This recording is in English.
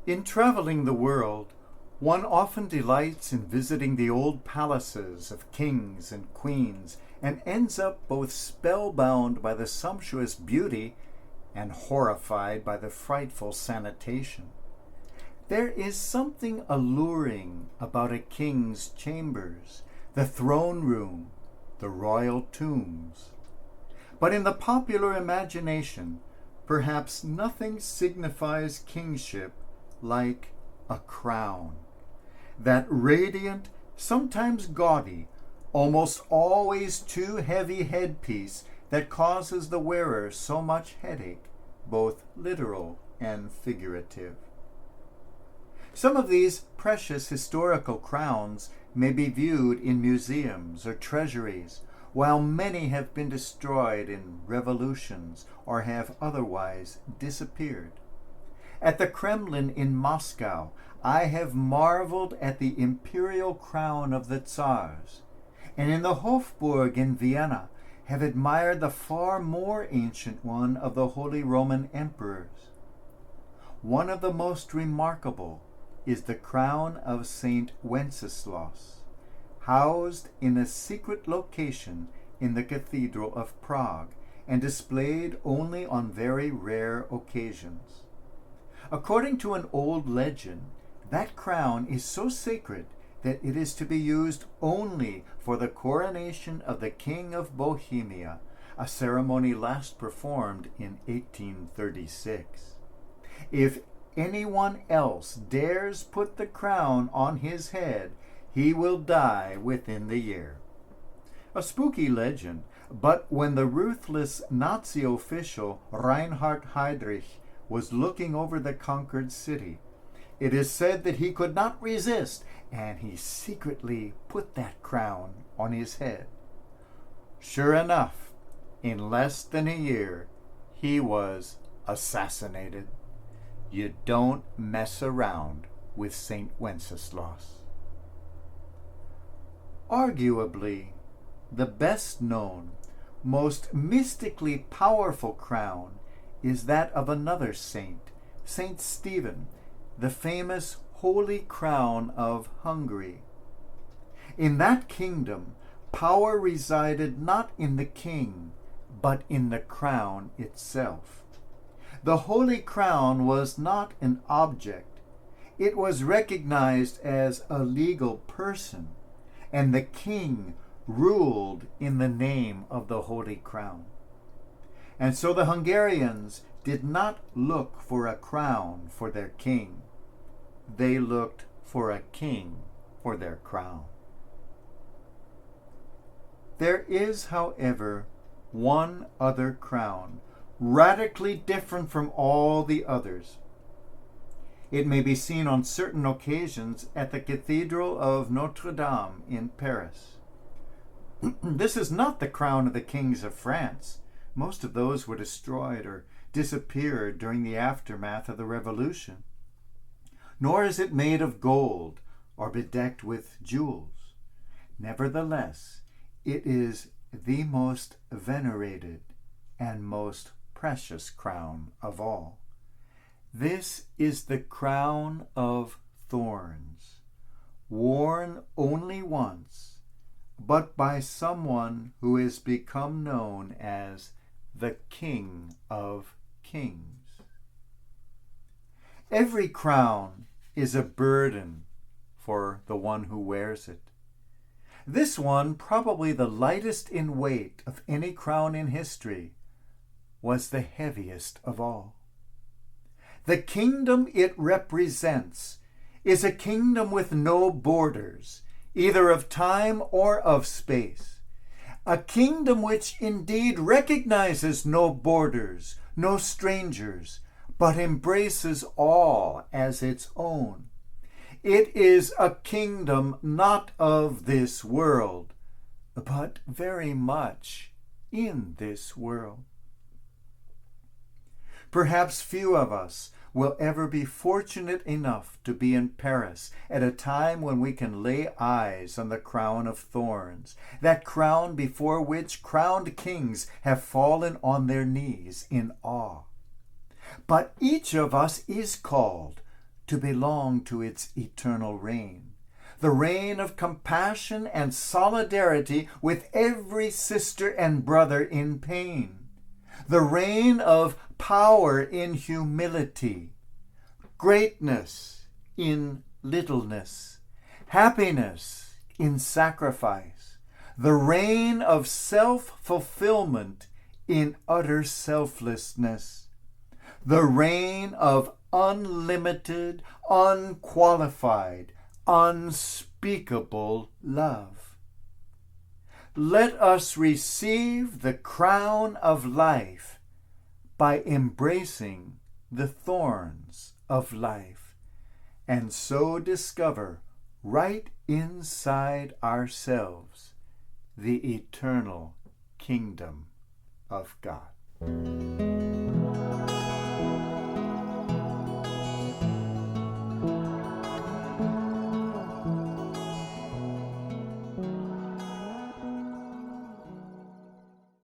In traveling the world, one often delights in visiting the old palaces of kings and queens and ends up both spellbound by the sumptuous beauty and horrified by the frightful sanitation. There is something alluring about a king's chambers, the throne room, the royal tombs. But in the popular imagination, perhaps nothing signifies kingship like a crown. That radiant, sometimes gaudy, almost always too heavy headpiece that causes the wearer so much headache, both literal and figurative. Some of these precious historical crowns may be viewed in museums or treasuries, while many have been destroyed in revolutions or have otherwise disappeared. At the Kremlin in Moscow, I have marveled at the imperial crown of the Tsars, and in the Hofburg in Vienna have admired the far more ancient one of the Holy Roman Emperors. One of the most remarkable is the crown of Saint Wenceslas, housed in a secret location in the Cathedral of Prague and displayed only on very rare occasions. According to an old legend, that crown is so sacred that it is to be used only for the coronation of the King of Bohemia, a ceremony last performed in 1836. If anyone else dares put the crown on his head, he will die within the year. A spooky legend, but when the ruthless Nazi official Reinhard Heydrich was looking over the conquered city, it is said that he could not resist, and he secretly put that crown on his head. Sure enough, in less than a year, he was assassinated. You don't mess around with Saint Wenceslas. Arguably, the best known, most mystically powerful crown is that of another saint, Saint Stephen, the famous Holy Crown of Hungary. In that kingdom, power resided not in the king, but in the crown itself. The Holy Crown was not an object. It was recognized as a legal person, and the king ruled in the name of the Holy Crown. And so the Hungarians did not look for a crown for their king. They looked for a king for their crown. There is, however, one other crown, radically different from all the others. It may be seen on certain occasions at the Cathedral of Notre Dame in Paris. This is not the crown of the kings of France. Most of those were destroyed or disappeared during the aftermath of the Revolution. Nor is it made of gold or bedecked with jewels. Nevertheless, it is the most venerated and most precious crown of all. This is the crown of thorns, worn only once, but by someone who has become known as the King of Kings. Every crown is a burden for the one who wears it. This one, probably the lightest in weight of any crown in history, was the heaviest of all. The kingdom it represents is a kingdom with no borders, either of time or of space. A kingdom which indeed recognizes no borders, no strangers, but embraces all as its own. It is a kingdom not of this world, but very much in this world. Perhaps few of us will ever be fortunate enough to be in Paris at a time when we can lay eyes on the crown of thorns, that crown before which crowned kings have fallen on their knees in awe. But each of us is called to belong to its eternal reign. The reign of compassion and solidarity with every sister and brother in pain. The reign of power in humility, greatness in littleness, happiness in sacrifice. The reign of self-fulfillment in utter selflessness. The reign of unlimited, unqualified, unspeakable love. Let us receive the crown of life by embracing the thorns of life, and so discover right inside ourselves the eternal kingdom of God.